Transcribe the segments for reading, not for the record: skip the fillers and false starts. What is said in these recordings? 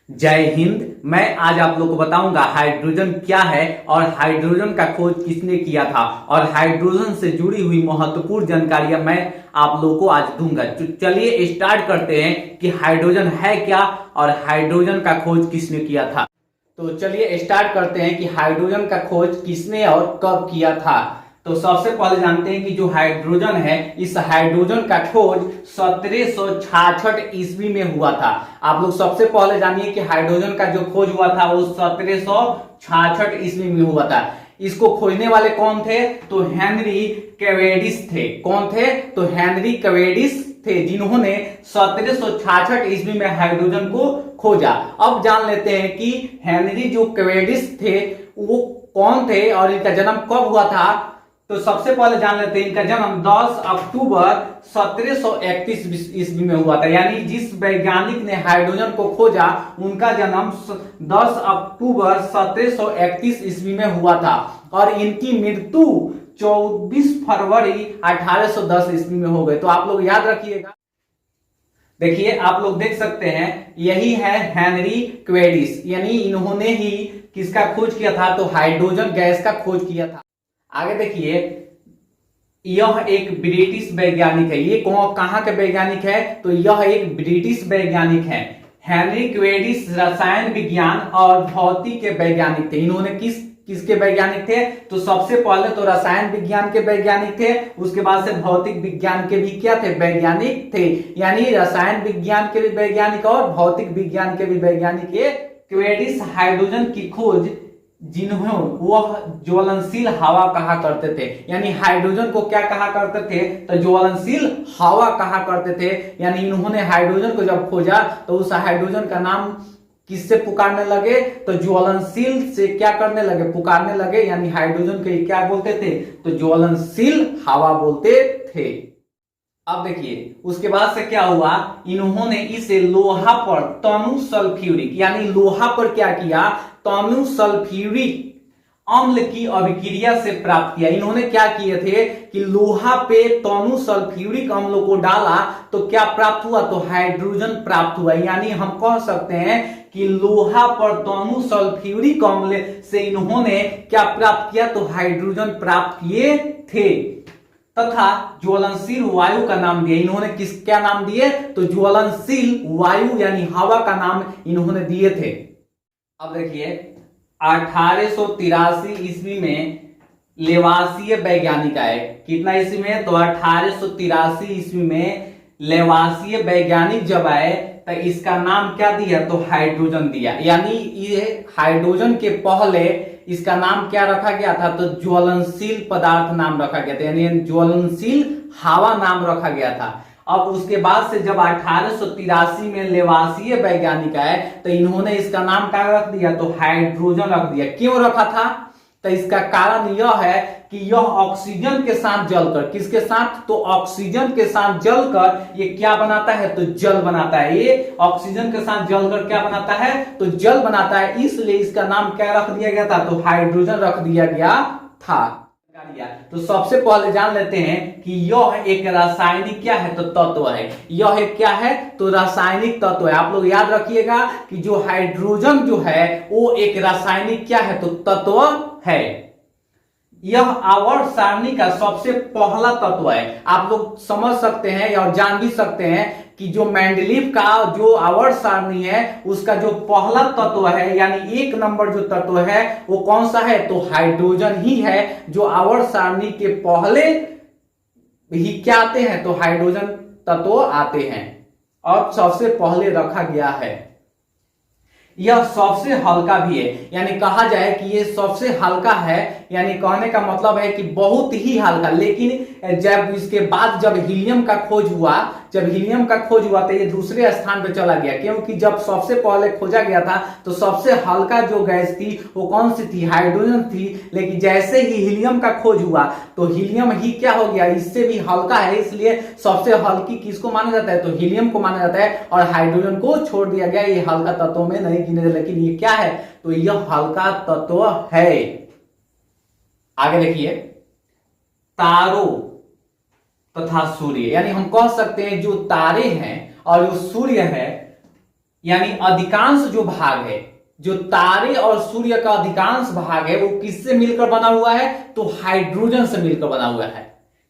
जय हिंद। मैं आज आप लोग को बताऊंगा हाइड्रोजन क्या है और हाइड्रोजन का खोज किसने किया था और हाइड्रोजन से जुड़ी हुई महत्वपूर्ण जानकारियां मैं आप लोगों को आज दूंगा। तो चलिए स्टार्ट करते हैं कि हाइड्रोजन है क्या और हाइड्रोजन का खोज किसने किया था। तो चलिए स्टार्ट करते हैं कि हाइड्रोजन का खोज किसने और कब किया था। तो सबसे पहले जानते हैं कि जो हाइड्रोजन है, इस हाइड्रोजन का खोज 1766 ईस्वी में हुआ था। आप लोग सबसे पहले जानिए कि हाइड्रोजन का जो खोज हुआ था वो 1766 ईस्वी में हुआ था। इसको खोजने वाले कौन थे? तो हेनरी कैवेंडिश थे। कौन थे? तो हेनरी कैवेंडिश थे, जिन्होंने 1766 ईस्वी में हाइड्रोजन को खोजा। अब जान लेते हैं कि हेनरी जो कैवेंडिश थे वो कौन थे और इनका जन्म कब हुआ था। तो सबसे पहले जान लेते हैं इनका जन्म 10 अक्टूबर 1731 ईस्वी में हुआ था। यानी जिस वैज्ञानिक ने हाइड्रोजन को खोजा उनका जन्म 10 अक्टूबर 1731 ईस्वी में हुआ था और इनकी मृत्यु 24 फरवरी 1810 ईस्वी में हो गई। तो आप लोग याद रखिएगा। देखिए आप लोग देख सकते हैं, यही है हेनरी कैवेंडिश, यानी इन्होंने ही किसका खोज किया था? तो हाइड्रोजन गैस का खोज किया था। आगे देखिए, यह एक ब्रिटिश वैज्ञानिक है। ये कहां के वैज्ञानिक है? तो यह एक ब्रिटिश वैज्ञानिक है। हेनरी कैवेंडिश रसायन विज्ञान और भौतिकी के वैज्ञानिक थे। इन्होंने किसके वैज्ञानिक थे? तो सबसे पहले तो रसायन विज्ञान के वैज्ञानिक थे, उसके बाद से भौतिक विज्ञान के भी क्या थे? वैज्ञानिक थे। यानी रसायन विज्ञान के भी वैज्ञानिक और भौतिक विज्ञान के भी वैज्ञानिक। कैवेंडिश हाइड्रोजन की खोज जिन्हों वह ज्वलनशील हवा कहा करते थे। यानी हाइड्रोजन को क्या कहा करते थे? तो ज्वलनशील हवा कहा करते थे। यानी इन्होंने हाइड्रोजन को जब खोजा तो उस हाइड्रोजन का नाम किससे पुकारने लगे? तो ज्वलनशील से क्या करने लगे? पुकारने लगे। यानी हाइड्रोजन को क्या बोलते थे? तो ज्वलनशील हवा बोलते थे। अब देखिए उसके बाद से क्या हुआ, इन्होंने इसे लोहा पर तनु सल्फ्यूरिक, यानी लोहा पर क्या किया? तनु सल्फ्यूरिक अम्ल की अभिक्रिया से प्राप्त किया। इन्होंने क्या किए थे कि लोहा पे तनु सल्फ्यूरिक अम्ल को डाला तो क्या प्राप्त हुआ? तो हाइड्रोजन प्राप्त हुआ। यानी हम कह सकते हैं कि लोहा पर तनु सल्फ्यूरिक अम्ल से इन्होंने क्या प्राप्त किया? तो हाइड्रोजन प्राप्त किए थे तथा ज्वलनशील वायु का नाम दिया। इन्होंने क्या नाम दिए? तो ज्वलनशील वायु यानी हवा का नाम इन्होंने दिए थे। अब देखिए 1883 ईस्वी में लेवासिय वैज्ञानिक आए। कितना ईस्वी में? तो 1883 ईस्वी में लेवासिय वैज्ञानिक जब आए तो इसका नाम क्या दिया? तो हाइड्रोजन दिया। यानी ये हाइड्रोजन के पहले इसका नाम क्या रखा गया था? तो ज्वलनशील पदार्थ नाम रखा गया था, यानी ज्वलनशील हवा नाम रखा गया था। अब उसके बाद से जब 1883 में लेवासिय वैज्ञानिक आए तो इन्होंने इसका नाम क्या रख दिया? तो हाइड्रोजन रख दिया। क्यों रखा था? तो इसका कारण यह है कि यह ऑक्सीजन के साथ जलकर, किसके साथ? तो ऑक्सीजन के साथ जलकर ये क्या बनाता है? तो जल बनाता है। ये ऑक्सीजन के साथ जलकर क्या बनाता है? तो जल बनाता है। इसलिए इसका नाम क्या रख दिया गया था? तो हाइड्रोजन रख दिया गया था। तो सबसे पहले जान लेते हैं कि यह एक रासायनिक क्या है? तो तत्व है। यह एक क्या है? तो रासायनिक तत्व है। आप लोग याद रखिएगा कि जो हाइड्रोजन जो है वो एक रासायनिक क्या है? तो तत्व है। यह आवर्त सारणी का सबसे पहला तत्व है। आप लोग समझ सकते हैं और जान भी सकते हैं कि जो मेंडलीव का जो आवर्त सारणी है उसका जो पहला तत्व है, यानी 1 नंबर जो तत्व है वो कौन सा है? तो हाइड्रोजन ही है। जो आवर्त सारणी के पहले ही क्या आते हैं? तो हाइड्रोजन तत्व आते हैं और सबसे पहले रखा गया है। यह सबसे हल्का भी है। यानी कहा जाए कि ये सबसे हल्का है, यानी कहने का मतलब है कि बहुत ही हल्का। लेकिन जब इसके बाद जब हीलियम का खोज हुआ तो ये दूसरे स्थान पे चला गया, क्योंकि जब सबसे पहले खोजा गया था तो सबसे हल्का जो गैस थी वो कौन सी थी? हाइड्रोजन थी। लेकिन जैसे ही हीलियम का खोज हुआ तो हीलियम ही क्या हो गया? इससे भी हल्का है, इसलिए सबसे हल्की किसको माना जाता है? तो हीलियम को माना जाता है और हाइड्रोजन को छोड़ दिया गया। ये हल्का तत्वों में नहीं गिने, लेकिन ये क्या है? तो यह हल्का तत्व है। आगे देखिए, तारों तथा सूर्य, यानी हम कह सकते हैं जो तारे हैं और जो सूर्य है यानी अधिकांश जो भाग है, जो तारे और सूर्य का अधिकांश भाग है, वो किससे मिलकर बना हुआ है? तो हाइड्रोजन से मिलकर बना हुआ है।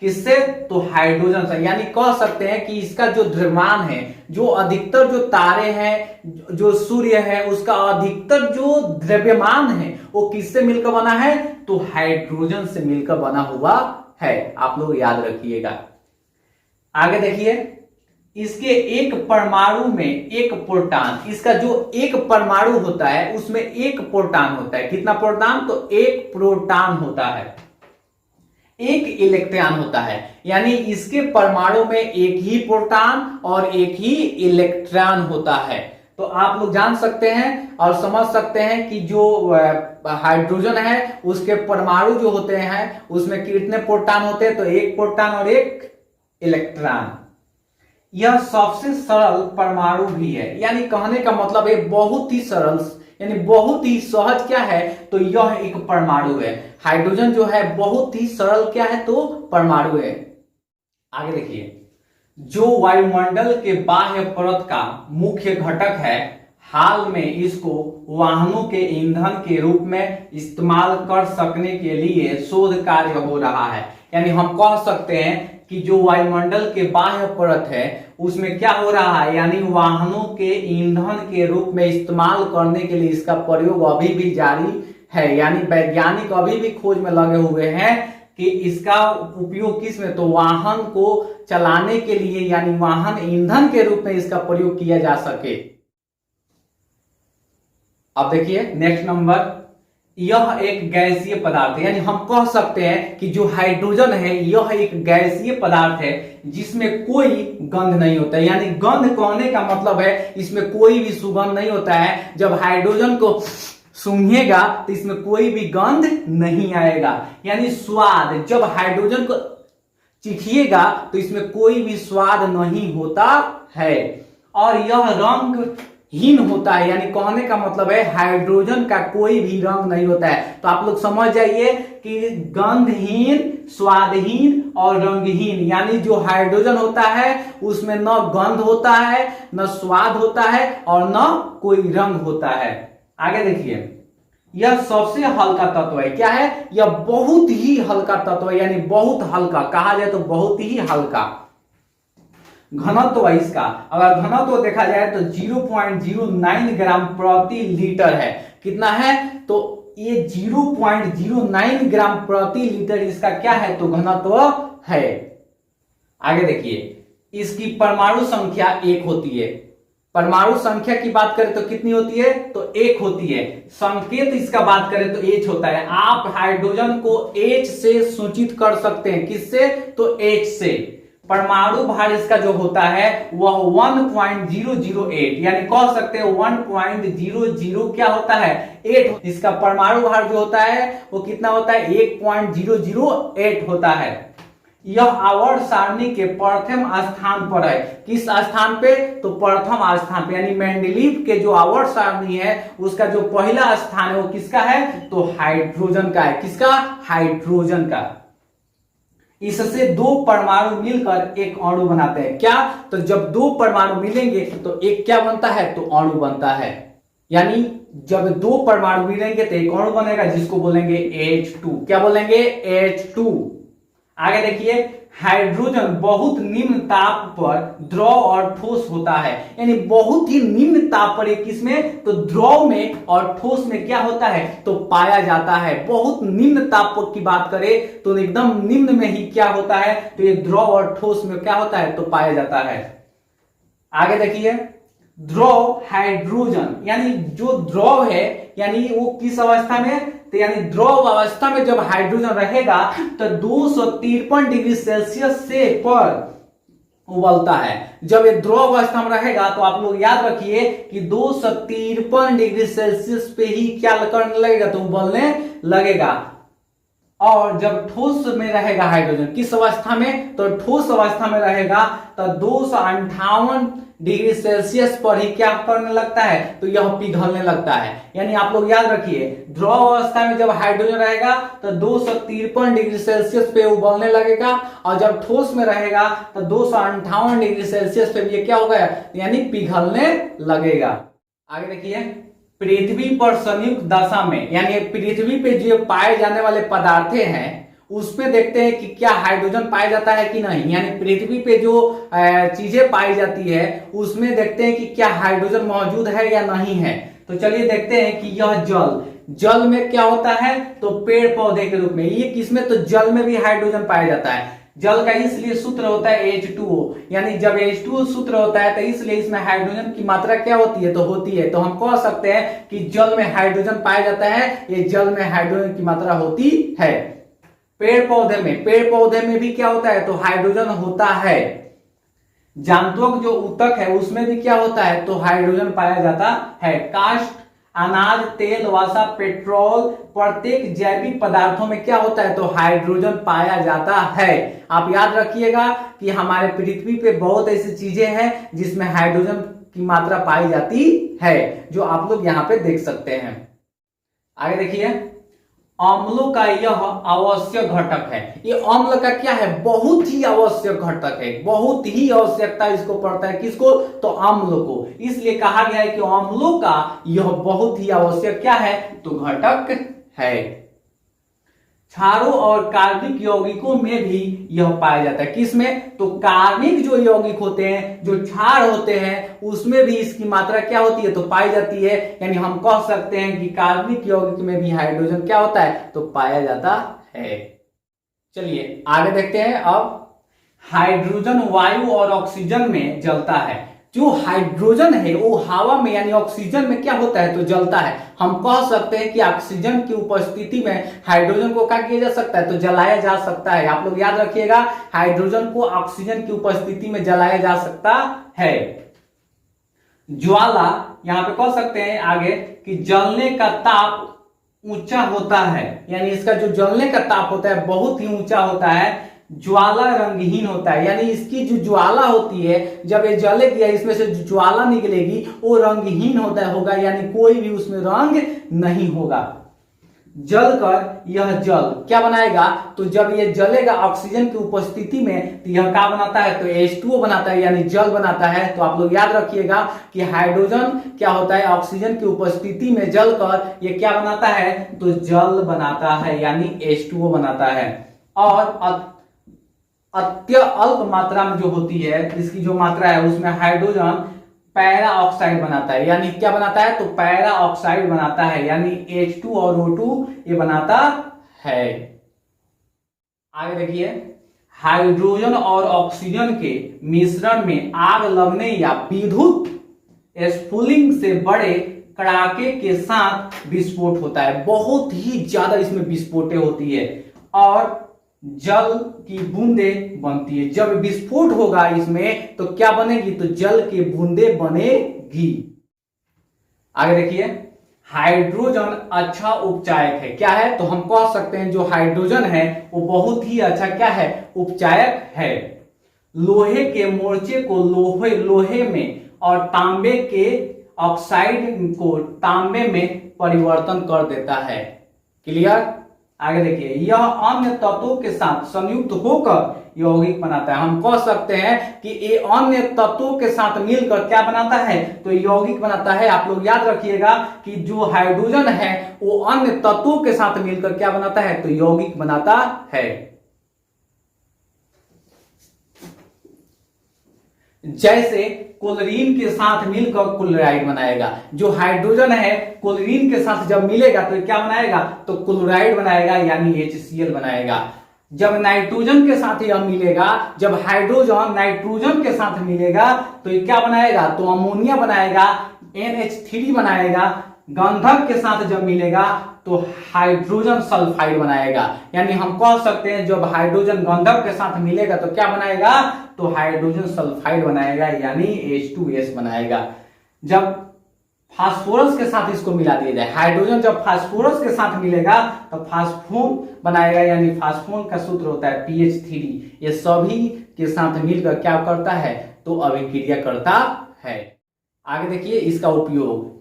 किससे? तो हाइड्रोजन से। यानी कह सकते हैं कि इसका जो द्रव्यमान है, जो अधिकतर जो तारे हैं, जो सूर्य है, उसका अधिकतर जो द्रव्यमान है वो किससे मिलकर बना है? तो हाइड्रोजन से मिलकर बना हुआ है। आप लोग याद रखिएगा। आगे देखिए, इसके एक परमाणु में एक प्रोटॉन, इसका जो एक परमाणु होता है उसमें एक प्रोटॉन होता है। कितना प्रोटॉन? तो एक प्रोटॉन होता है, एक इलेक्ट्रॉन होता है। यानी इसके परमाणु में एक ही प्रोटॉन और एक ही इलेक्ट्रॉन होता है। तो आप लोग जान सकते हैं और समझ सकते हैं कि जो हाइड्रोजन है उसके परमाणु जो होते हैं उसमें कितने प्रोटॉन होते हैं? तो एक प्रोटॉन और एक इलेक्ट्रॉन। यह सबसे सरल परमाणु भी है। यानी कहने का मतलब है बहुत ही सरल, यानी बहुत ही सहज क्या है? तो यह एक परमाणु है। हाइड्रोजन जो है बहुत ही सरल क्या है? तो परमाणु है। आगे देखिए, जो वायुमंडल के बाह्य परत का मुख्य घटक है, हाल में इसको वाहनों के ईंधन के रूप में इस्तेमाल कर सकने के लिए शोध कार्य हो रहा है। यानी हम कह सकते हैं कि जो वायुमंडल के बाह्य परत है उसमें क्या हो रहा है? यानी वाहनों के ईंधन के रूप में इस्तेमाल करने के लिए इसका प्रयोग अभी भी जारी है। यानी वैज्ञानिक अभी भी खोज में लगे हुए हैं कि इसका उपयोग किस में? तो वाहन को चलाने के लिए, यानी वाहन ईंधन के रूप में इसका प्रयोग किया जा सके। अब देखिए नेक्स्ट नंबर, यह एक गैसीय पदार्थ है। यानी हम कह सकते हैं कि जो हाइड्रोजन है यह एक गैसीय पदार्थ है जिसमें कोई गंध नहीं होता है। यानी गंध कहने का मतलब है इसमें कोई भी सुगंध नहीं होता है। जब हाइड्रोजन को सूंघेगा तो इसमें कोई भी गंध नहीं आएगा। यानी स्वाद, जब हाइड्रोजन को चिखिएगा तो इसमें कोई भी स्वाद नहीं होता है। और यह रंग हीन होता है। यानी कहने का मतलब है हाइड्रोजन का कोई भी रंग नहीं होता है। तो आप लोग समझ जाइए कि गंधहीन, स्वादहीन और रंगहीन, यानी जो हाइड्रोजन होता है उसमें न गंध होता है, न स्वाद होता है और न कोई रंग होता है। आगे देखिए, यह सबसे हल्का तत्व है। क्या है? यह बहुत ही हल्का तत्व है। यानी बहुत हल्का, कहा जाए तो बहुत ही हल्का। घनत्व इसका, अगर घनत्व देखा जाए तो 0.09 ग्राम प्रति लीटर है। कितना है? तो ये 0.09 ग्राम प्रति लीटर इसका क्या है? तो घनत्व है। आगे देखिए, इसकी परमाणु संख्या 1 होती है। परमाणु संख्या की बात करें तो कितनी होती है? तो 1 होती है। संकेत इसका बात करें तो H होता है। आप हाइड्रोजन को H से सूचित कर सकते हैं। किससे? तो H से। परमाणु भार इसका जो होता है वह 1.008, यानी कह सकते हैं 1.00 क्या होता है? 8। इसका परमाणु भार जो होता है वो कितना होता है? 1.008 होता है। यह आवर्त सारणी के प्रथम स्थान पर है। किस स्थान पे? तो प्रथम स्थान पे। यानी मेंडलीव के जो आवर्त सारणी है उसका जो पहला स्थान है वो किसका है? तो हाइड्रोजन का है। किसका? हाइड्रोजन का। इससे 2 परमाणु मिलकर एक अणु बनाते हैं। क्या? तो जब 2 परमाणु मिलेंगे तो एक क्या बनता है? तो अणु बनता है। यानी जब 2 परमाणु मिलेंगे तो एक अणु बनेगा जिसको बोलेंगे H2। क्या बोलेंगे? H2। आगे देखिए, हाइड्रोजन बहुत निम्न ताप पर द्रव और ठोस होता है। यानी बहुत ही निम्न ताप पर किसमें? तो द्रव में और ठोस में क्या होता है? तो पाया जाता है। बहुत निम्न ताप की बात करें तो एकदम निम्न में ही क्या होता है? तो ये द्रव और ठोस में क्या होता है? तो पाया जाता है। आगे देखिए, द्रव हाइड्रोजन, यानी जो द्रव है यानी वो किस अवस्था में? तो यानी द्रव अवस्था में जब हाइड्रोजन रहेगा तो 253 डिग्री सेल्सियस से पर उबलता है। जब ये द्रव अवस्था में रहेगा तो आप लोग याद रखिए कि 253 डिग्री सेल्सियस पे ही क्या करने लगेगा? तो उबलने लगेगा। और जब ठोस में रहेगा हाइड्रोजन, किस अवस्था में, तो ठोस अवस्था में रहेगा, तो 258 डिग्री सेल्सियस पर ही क्या करने लगता है, तो यह पिघलने लगता है। यानी आप लोग याद रखिए, द्रव अवस्था में जब हाइड्रोजन रहेगा तो 253 डिग्री सेल्सियस पे उबलने लगेगा, और जब ठोस में रहेगा तो 258 डिग्री सेल्सियस पे ये क्या होगा, यानी पिघलने लगेगा। आगे देखिए, पृथ्वी पर संयुक्त दशा में, यानी पृथ्वी पे जो पाए जाने वाले पदार्थ हैं उसमें देखते हैं कि क्या हाइड्रोजन पाया जाता है कि नहीं। यानी पृथ्वी पे जो चीजें पाई जाती है उसमें देखते हैं कि क्या हाइड्रोजन मौजूद है या नहीं है। तो चलिए देखते हैं कि यह जल में क्या होता है, तो पेड़ पौधे के रूप में, ये किसमें, तो जल में भी हाइड्रोजन पाया जाता है। जल का इसलिए सूत्र होता है H2O, यानी जब H2O सूत्र होता है तो इसलिए इसमें हाइड्रोजन की मात्रा क्या होती है, तो होती है। तो हम कह सकते हैं कि जल में हाइड्रोजन पाया जाता है, ये जल में हाइड्रोजन की मात्रा होती है। पेड़ पौधे में भी क्या होता है, तो हाइड्रोजन होता है। जंतुओं जो ऊतक है उसमें भी क्या होता है, तो हाइड्रोजन पाया जाता है। काष्ठ, अनाज, तेल, वसा, पेट्रोल, प्रत्येक जैविक पदार्थों में क्या होता है, तो हाइड्रोजन पाया जाता है। आप याद रखिएगा कि हमारे पृथ्वी पे बहुत ऐसी चीजें हैं जिसमें हाइड्रोजन की मात्रा पाई जाती है, जो आप लोग यहाँ पे देख सकते हैं। आगे देखिए, अम्लों का यह आवश्यक घटक है। ये अम्ल का क्या है, बहुत ही आवश्यक घटक है, बहुत ही आवश्यकता इसको पड़ता है, किसको, तो अम्ल को। इसलिए कहा गया है कि अम्लों का यह बहुत ही आवश्यक क्या है, तो घटक है। क्षारों और कार्बनिक यौगिकों में भी यह पाया जाता है। किसमें, तो कार्बनिक जो यौगिक होते हैं, जो क्षार होते हैं, उसमें भी इसकी मात्रा क्या होती है, तो पाई जाती है। यानी हम कह सकते हैं कि कार्बनिक यौगिक में भी हाइड्रोजन क्या होता है, तो पाया जाता है। चलिए आगे देखते हैं। अब हाइड्रोजन वायु और ऑक्सीजन में जलता है। जो हाइड्रोजन है वो हवा में यानी ऑक्सीजन में क्या होता है, तो जलता है। हम कह सकते हैं कि ऑक्सीजन की उपस्थिति में हाइड्रोजन को क्या किया जा सकता है, तो जलाया जा सकता है। आप लोग याद रखिएगा, हाइड्रोजन को ऑक्सीजन की उपस्थिति में जलाया जा सकता है। ज्वाला, यहां पे कह सकते हैं आगे कि जलने का ताप ऊंचा होता है, यानी इसका जो जलने का ताप होता है बहुत ही ऊंचा होता है। ज्वाला रंगहीन होता है, यानी इसकी जो ज्वाला होती है जब ये जलेगी, इसमें से जो ज्वाला निकलेगी वो रंगहीन होगा, यानी कोई भी उसमें रंग नहीं होगा। जलकर यह जल क्या बनाएगा, तो जब ये जलेगा ऑक्सीजन की उपस्थिति में तो यह क्या बनाता है, तो H2O बनाता है, यानी जल बनाता है। तो आप लोग याद रखिएगा कि हाइड्रोजन क्या होता है, ऑक्सीजन की उपस्थिति में जलकर ये क्या बनाता है, तो जल बनाता है, यानी H2O बनाता है। और अत्य अल्प मात्रा में जो होती है, इसकी जो मात्रा है उसमें हाइड्रोजन पैरा ऑक्साइड बनाता है, यानी क्या बनाता है, तो पैरा ऑक्साइड बनाता है, यानी H2 और O2 ये बनाता है। आगे देखिए, हाइड्रोजन और ऑक्सीजन के मिश्रण में आग लगने या विद्युत स्फुलिंग से बड़े कड़ाके के साथ विस्फोट होता है। बहुत ही ज्यादा इसमें विस्फोटें होती है और जल की बूंदें बनती है। जब विस्फोट होगा इसमें तो क्या बनेगी, तो जल की बूंदें बनेगी। आगे देखिए, हाइड्रोजन अच्छा उपचायक है। क्या है, तो हम कह सकते हैं जो हाइड्रोजन है वो बहुत ही अच्छा क्या है, उपचायक है। लोहे के मोर्चे को लोहे में और तांबे के ऑक्साइड को तांबे में परिवर्तन कर देता है। क्लियर। आगे देखिए, यह अन्य तत्वों के साथ संयुक्त होकर यौगिक बनाता है। हम कह सकते हैं कि ये अन्य तत्वों के साथ मिलकर क्या बनाता है, तो यौगिक बनाता है। आप लोग याद रखिएगा कि जो हाइड्रोजन है वो अन्य तत्वों के साथ मिलकर क्या बनाता है, तो यौगिक बनाता है। जैसे क्लोरीन के साथ मिलकर क्लोराइड बनाएगा। जो हाइड्रोजन है क्लोरीन के साथ जब मिलेगा तो क्या बनाएगा, तो क्लोराइड बनाएगा, यानी HCl बनाएगा। जब नाइट्रोजन के साथ यह मिलेगा, जब हाइड्रोजन नाइट्रोजन के साथ मिलेगा तो ये क्या बनाएगा, तो अमोनिया बनाएगा, NH3 बनाएगा। गंधक के साथ जब मिलेगा तो हाइड्रोजन सल्फाइड बनाएगा। यानी हम कह सकते हैं जब हाइड्रोजन गंधक के साथ मिलेगा तो क्या बनाएगा, तो हाइड्रोजन सल्फाइड बनाएगा, यानी H2S बनाएगा। जब फास्फोरस के साथ इसको मिला दिया जाए। हाइड्रोजन जब फास्फोरस के साथ मिलेगा तो फास्फोन बनाएगा, यानी फास्फोन का सूत्र होता है PH3। ये सभी के साथ मिलकर क्या करता है, तो अभिक्रिया करता है। आगे देखिए इसका उपयोग।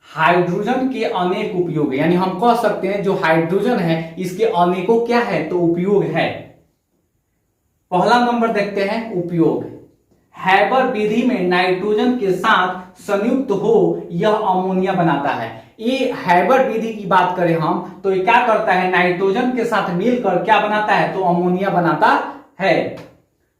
हाइड्रोजन के अनेक उपयोग, यानी हम कह सकते हैं जो हाइड्रोजन है इसके अनेकों क्या है, तो उपयोग है। पहला नंबर देखते हैं उपयोग। हैबर विधि में नाइट्रोजन के साथ संयुक्त हो यह अमोनिया बनाता है। ये हैबर विधि की बात करें हम तो ये क्या करता है, नाइट्रोजन के साथ मिलकर क्या बनाता है, तो अमोनिया बनाता है,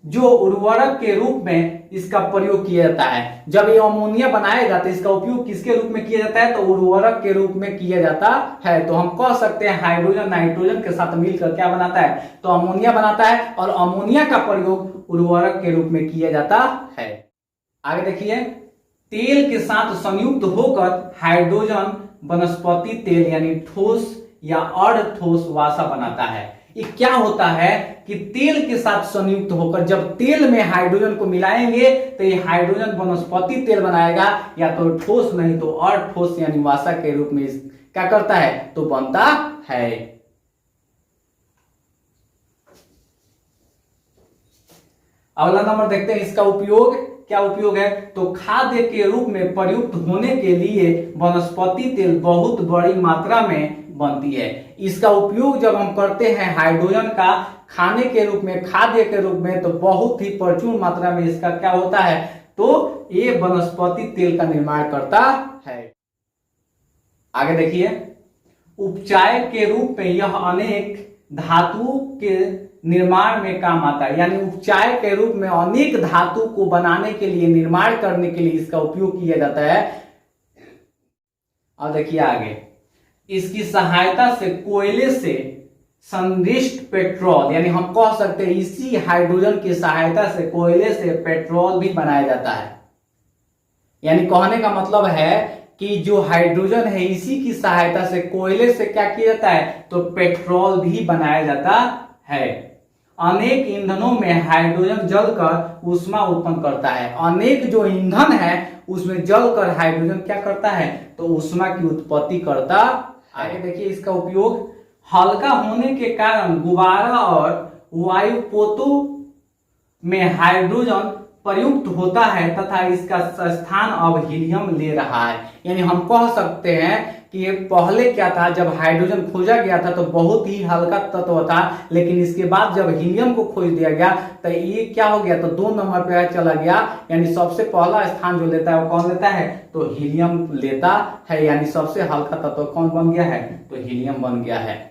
जो उर्वरक के रूप में इसका प्रयोग किया जाता है। जब ये अमोनिया बनाएगा तो इसका उपयोग किसके रूप में किया जाता है, तो उर्वरक के रूप में किया जाता है। तो हम कह सकते हैं हाइड्रोजन नाइट्रोजन के साथ मिलकर क्या बनाता है, तो अमोनिया बनाता है, और अमोनिया का प्रयोग उर्वरक के रूप में किया जाता है। आगे देखिए, तेल के साथ संयुक्त होकर हाइड्रोजन वनस्पति तेल यानी ठोस या अर्ध ठोस वसा बनाता है। ये क्या होता है कि तेल के साथ संयुक्त होकर जब तेल में हाइड्रोजन को मिलाएंगे तो ये हाइड्रोजन वनस्पति तेल बनाएगा, या तो ठोस नहीं तो अर्ध ठोस यानी वसा के रूप में क्या करता है, तो बनता है। अगला नंबर देखते हैं इसका उपयोग। क्या उपयोग है, तो खाद्य के रूप में प्रयुक्त होने के लिए वनस्पति तेल बहुत बड़ी मात्रा में बनती है। इसका उपयोग जब हम करते हैं हाइड्रोजन का खाने के रूप में, खाद्य के रूप में, तो बहुत ही प्रचुर मात्रा में इसका क्या होता है, तो ये वनस्पति तेल का निर्माण करता है। आगे देखिए, उपचाय के रूप में यह अनेक धातुओं के निर्माण में काम आता है, यानी उपचाय के रूप में अनेक धातु को बनाने के लिए, निर्माण करने के लिए इसका उपयोग किया जाता है। और देखिए आगे, इसकी सहायता से कोयले से संदिष्ट पेट्रोल, यानी हम कह सकते हैं इसी हाइड्रोजन की सहायता से कोयले से पेट्रोल भी बनाया जाता है। यानी कहने का मतलब है कि जो हाइड्रोजन है इसी की सहायता से कोयले से क्या किया जाता है, तो पेट्रोल भी बनाया जाता है। अनेक ईंधनों में हाइड्रोजन जलकर ऊष्मा उत्पन्न करता है। अनेक जो ईंधन है उसमें जलकर हाइड्रोजन क्या करता है, तो ऊष्मा की उत्पत्ति करता। आगे देखिए इसका उपयोग। हल्का होने के कारण गुब्बारा और वायुपोतों में हाइड्रोजन प्रयुक्त होता है तथा इसका स्थान अब हीलियम ले रहा है। यानी हम कह सकते हैं कि ये पहले क्या था, जब हाइड्रोजन खोजा गया था तो बहुत ही हल्का तत्व था, लेकिन इसके बाद जब हीलियम को खोज दिया गया तो ये क्या हो गया, तो 2 नंबर पे चला गया। यानी सबसे पहला स्थान जो लेता है वो कौन लेता है, तो हीलियम लेता है। यानी सबसे हल्का तत्व कौन बन गया है, तो हीलियम बन गया है।